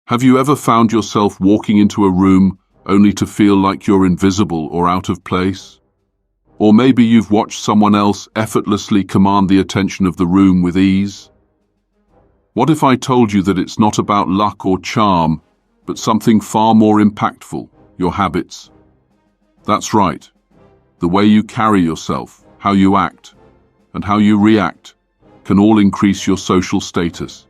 Have you ever found yourself walking into a room only to feel like you're invisible or out of place? Or maybe you've watched someone else effortlessly command the attention of the room with ease? What if I told you that it's not about luck or charm, but something far more impactful, your habits? That's right. The way you carry yourself, how you act, and how you react can all increase your social status.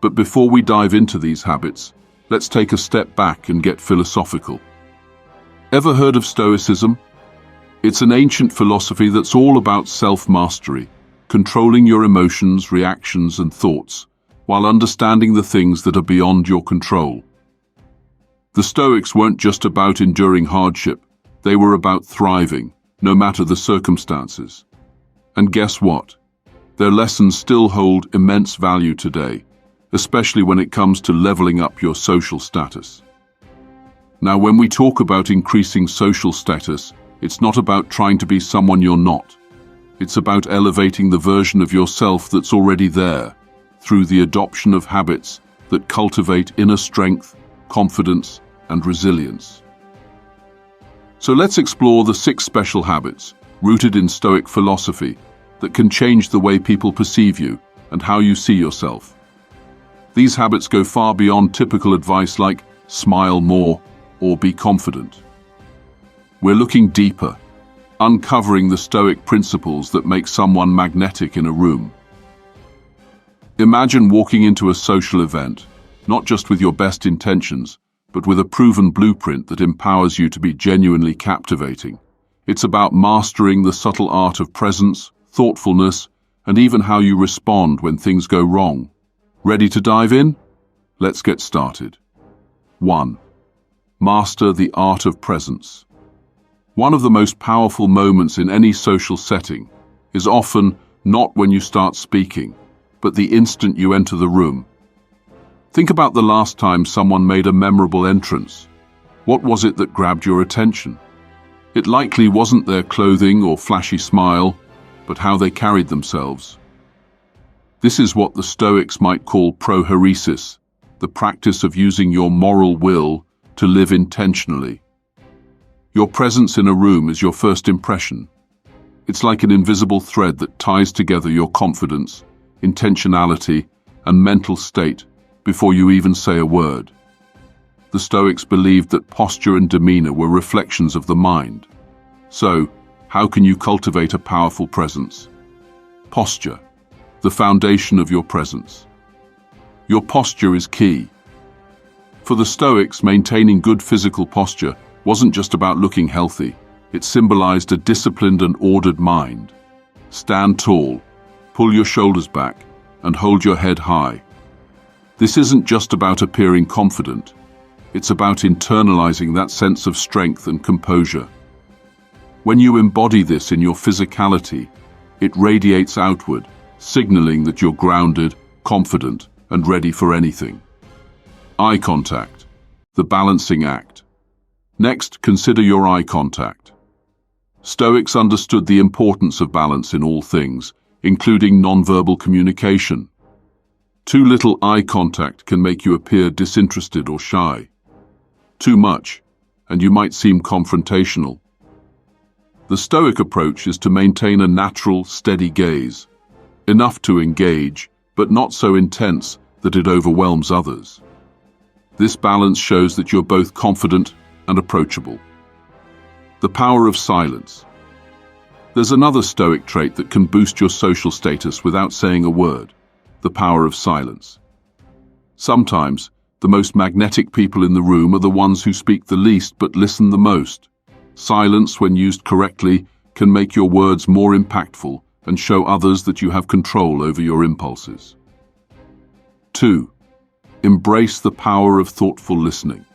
But before we dive into these habits, let's take a step back and get philosophical. Ever heard of Stoicism? It's an ancient philosophy that's all about self-mastery, controlling your emotions, reactions, and thoughts, while understanding the things that are beyond your control. The Stoics weren't just about enduring hardship, they were about thriving, no matter the circumstances. And guess what? Their lessons still hold immense value today, especially when it comes to leveling up your social status. Now, when we talk about increasing social status, it's not about trying to be someone you're not. It's about elevating the version of yourself that's already there, through the adoption of habits that cultivate inner strength, confidence, and resilience. So let's explore the 6 special habits, rooted in Stoic philosophy, that can change the way people perceive you and how you see yourself. These habits go far beyond typical advice like smile more or be confident. We're looking deeper, uncovering the Stoic principles that make someone magnetic in a room. Imagine walking into a social event, not just with your best intentions, but with a proven blueprint that empowers you to be genuinely captivating. It's about mastering the subtle art of presence, thoughtfulness, and even how you respond when things go wrong. Ready to dive in? Let's get started. 1. Master the art of presence. One of the most powerful moments in any social setting is often not when you start speaking, but the instant you enter the room. Think about the last time someone made a memorable entrance. What was it that grabbed your attention? It likely wasn't their clothing or flashy smile, but how they carried themselves. This is what the Stoics might call prohairesis, the practice of using your moral will to live intentionally. Your presence in a room is your first impression. It's like an invisible thread that ties together your confidence, intentionality, and mental state before you even say a word. The Stoics believed that posture and demeanor were reflections of the mind. So, how can you cultivate a powerful presence? Posture, the foundation of your presence. Your posture is key. For the Stoics, maintaining good physical posture wasn't just about looking healthy. It symbolized a disciplined and ordered mind. Stand tall, pull your shoulders back, and hold your head high. This isn't just about appearing confident. It's about internalizing that sense of strength and composure. When you embody this in your physicality, it radiates outward, signaling that you're grounded, confident, and ready for anything. Eye contact, the balancing act. Next, consider your eye contact. Stoics understood the importance of balance in all things, including nonverbal communication. Too little eye contact can make you appear disinterested or shy. Too much, and you might seem confrontational. The Stoic approach is to maintain a natural, steady gaze, enough to engage, but not so intense that it overwhelms others. This balance shows that you're both confident and approachable. The power of silence. There's another Stoic trait that can boost your social status without saying a word: the power of silence. Sometimes, the most magnetic people in the room are the ones who speak the least but listen the most. Silence, when used correctly, can make your words more impactful and show others that you have control over your impulses. 2. Embrace the power of thoughtful listening.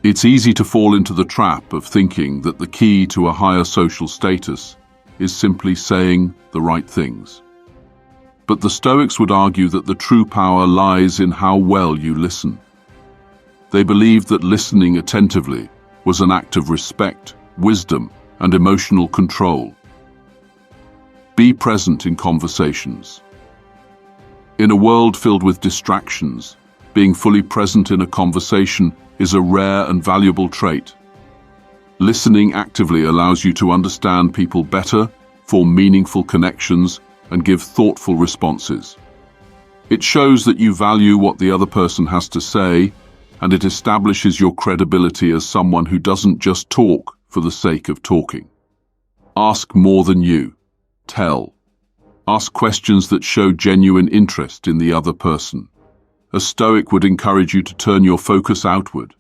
It's easy to fall into the trap of thinking that the key to a higher social status is simply saying the right things. But the Stoics would argue that the true power lies in how well you listen. They believed that listening attentively was an act of respect, wisdom, and emotional control. Be present in conversations. In a world filled with distractions, Being fully present in a conversation is a rare and valuable trait. Listening actively allows you to understand people better, form meaningful connections, and give thoughtful responses. It shows that you value what the other person has to say, and it establishes your credibility as someone who doesn't just talk for the sake of talking. Ask more than you tell. Ask questions that show genuine interest in the other person. A Stoic would encourage you to turn your focus outward,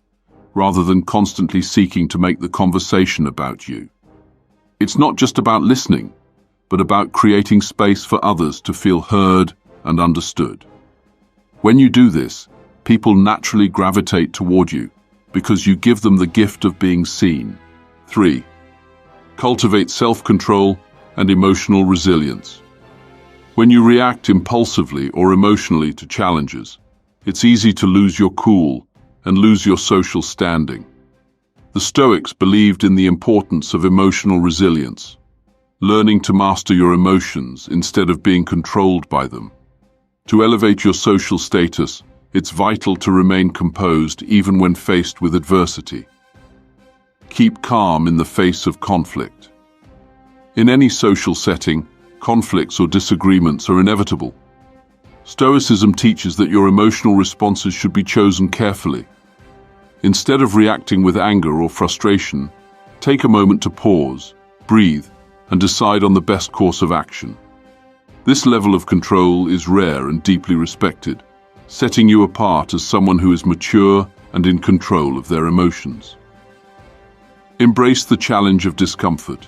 rather than constantly seeking to make the conversation about you. It's not just about listening, but about creating space for others to feel heard and understood. When you do this, people naturally gravitate toward you because you give them the gift of being seen. 3. Cultivate self-control and emotional resilience. When you react impulsively or emotionally to challenges, it's easy to lose your cool and lose your social standing. The Stoics believed in the importance of emotional resilience, learning to master your emotions instead of being controlled by them. To elevate your social status, it's vital to remain composed even when faced with adversity. Keep calm in the face of conflict. In any social setting, conflicts or disagreements are inevitable. Stoicism teaches that your emotional responses should be chosen carefully. Instead of reacting with anger or frustration, take a moment to pause, breathe, and decide on the best course of action. This level of control is rare and deeply respected, setting you apart as someone who is mature and in control of their emotions. Embrace the challenge of discomfort.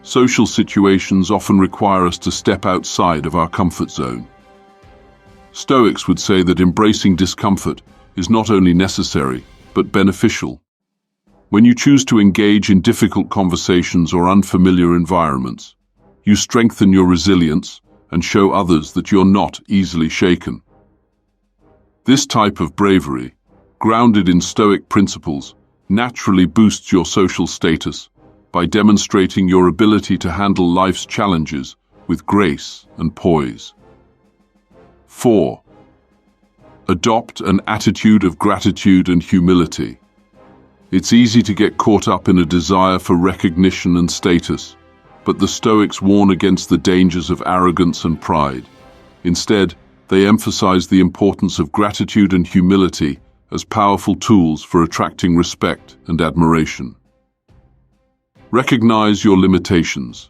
Social situations often require us to step outside of our comfort zone. Stoics would say that embracing discomfort is not only necessary, but beneficial. When you choose to engage in difficult conversations or unfamiliar environments, you strengthen your resilience and show others that you're not easily shaken. This type of bravery, grounded in Stoic principles, naturally boosts your social status by demonstrating your ability to handle life's challenges with grace and poise. 4. Adopt an attitude of gratitude and humility. It's easy to get caught up in a desire for recognition and status, but the Stoics warn against the dangers of arrogance and pride. Instead, they emphasize the importance of gratitude and humility as powerful tools for attracting respect and admiration. Recognize your limitations.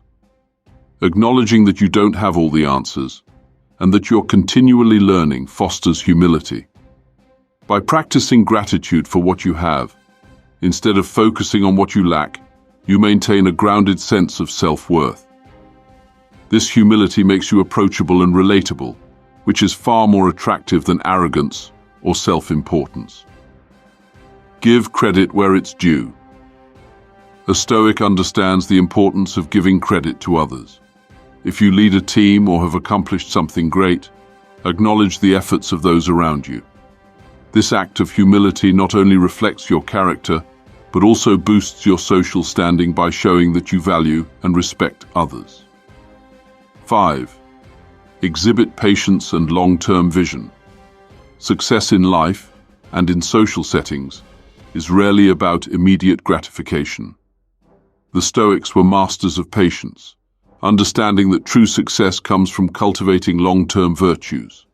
Acknowledging that you don't have all the answers and that you're continually learning fosters humility. By practicing gratitude for what you have, instead of focusing on what you lack, you maintain a grounded sense of self-worth. This humility makes you approachable and relatable, which is far more attractive than arrogance or self-importance. Give credit where it's due. A Stoic understands the importance of giving credit to others. If you lead a team or have accomplished something great, acknowledge the efforts of those around you. This act of humility not only reflects your character, but also boosts your social standing by showing that you value and respect others. 5. Exhibit patience and long-term vision. Success in life, and in social settings, is rarely about immediate gratification. The Stoics were masters of patience, understanding that true success comes from cultivating long-term virtues.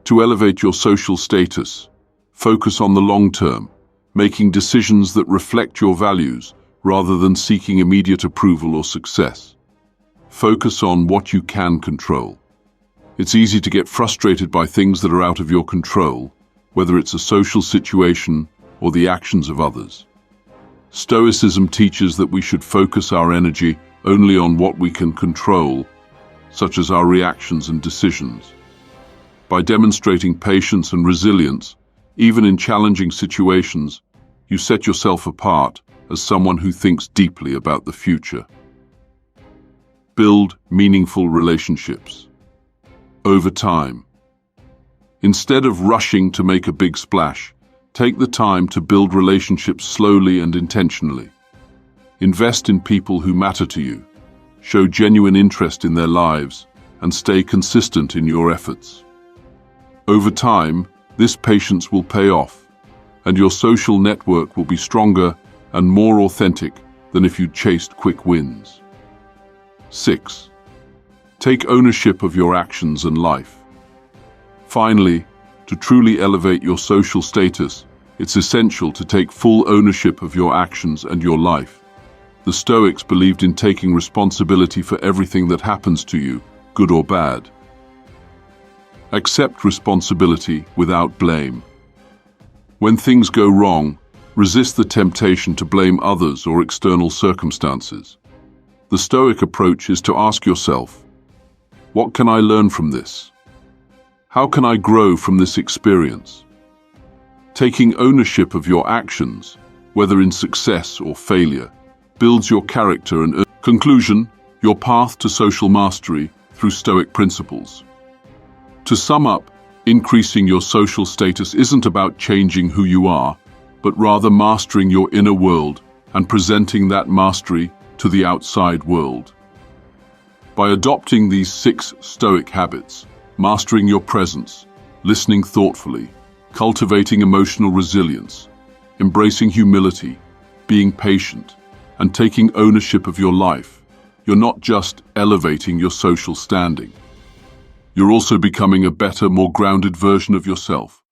To elevate your social status, focus on the long term, making decisions that reflect your values rather than seeking immediate approval or success. Focus on what you can control. It's easy to get frustrated by things that are out of your control, whether it's a social situation or the actions of others. Stoicism teaches that we should focus our energy only on what we can control, such as our reactions and decisions. By demonstrating patience and resilience, even in challenging situations, you set yourself apart as someone who thinks deeply about the future. Build meaningful relationships. Over time. Instead of rushing to make a big splash, take the time to build relationships slowly and intentionally. Invest in people who matter to you, show genuine interest in their lives, and stay consistent in your efforts. Over time, This patience will pay off, and your social network will be stronger and more authentic than if you chased quick wins. 6. Take ownership of your actions and life. Finally, to truly elevate your social status, it's essential to take full ownership of your actions and your life. The Stoics believed in taking responsibility for everything that happens to you, good or bad. Accept responsibility without blame. When things go wrong, resist the temptation to blame others or external circumstances. The Stoic approach is to ask yourself, what can I learn from this? How can I grow from this experience? Taking ownership of your actions, whether in success or failure, builds your character and conclusion, your path to social mastery through Stoic principles. To sum up, increasing your social status isn't about changing who you are, but rather mastering your inner world and presenting that mastery to the outside world. By adopting these 6 Stoic habits, mastering your presence, listening thoughtfully, cultivating emotional resilience, embracing humility, being patient, and taking ownership of your life, you're not just elevating your social standing. You're also becoming a better, more grounded version of yourself.